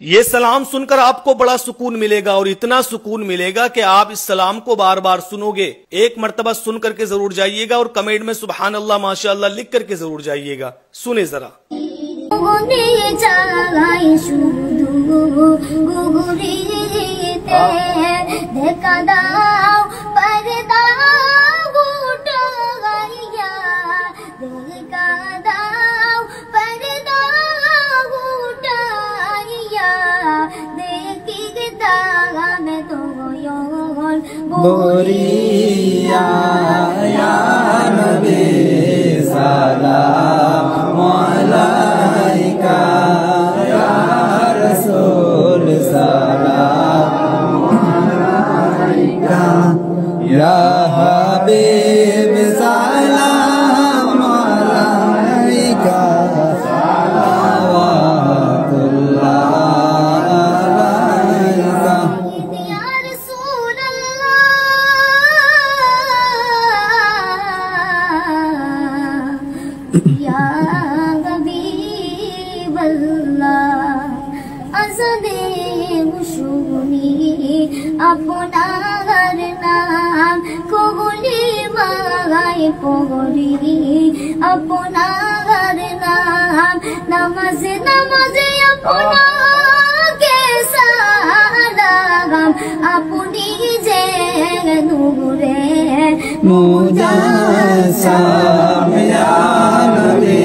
ये सलाम सुनकर आपको बड़ा सुकून मिलेगा और इतना सुकून मिलेगा कि आप इस सलाम को बार बार सुनोगे। एक मर्तबा सुन करके जरूर जाइएगा और कमेंट में सुबहान अल्लाह माशाअल्लाह लिख करके जरूर जाइएगा। सुने जरा। बोरिया या नबी सलाम अलैका या रसूल सलाम अलैका या हबीब सलाम अलैका আপনার নাম কবুলি মাগায় পগরি আপনার নাম নামাজে নামাজে আপনাকে সালাম আপনি যে নূরে মুজাসসাম ইয়া নবী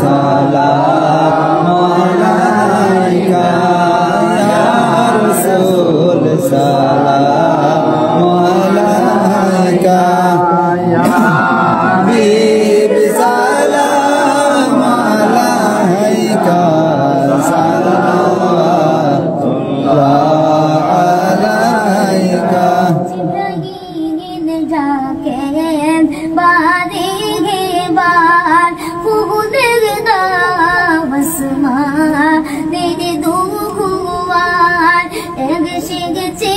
সালাম আলাইকা ইয়া রাসূল সালাম আলাইকা ইয়া হাবিব সালাম আলাইকা সালাওয়াতুল্লাহ আলাইকা জিবরাইল যাকে বারে বার ফুদের দাওয়াসমা দেদে দুগুয়ার এগশে গেছে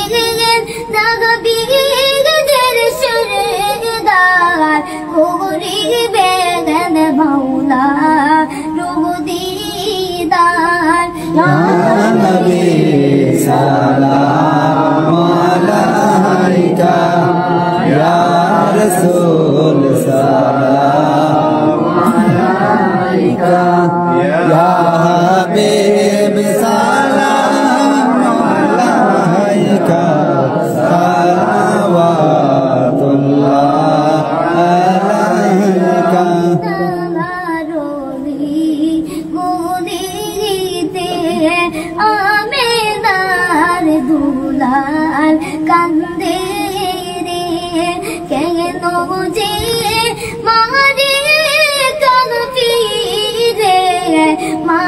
নাগবীরদের সুরদার কোরি বেদন মাওলা রুদিদার ইয়া নবী সালাম আলাইকা ইয়া রাসূল সালাম আলাইকা ইয়া হাবিব সালাম আলাইকা সালাওয়াতুল্লাহ আলাইকা আমেনার দুলাল কান্দে রে কেন যে মারে কান ফিরে মা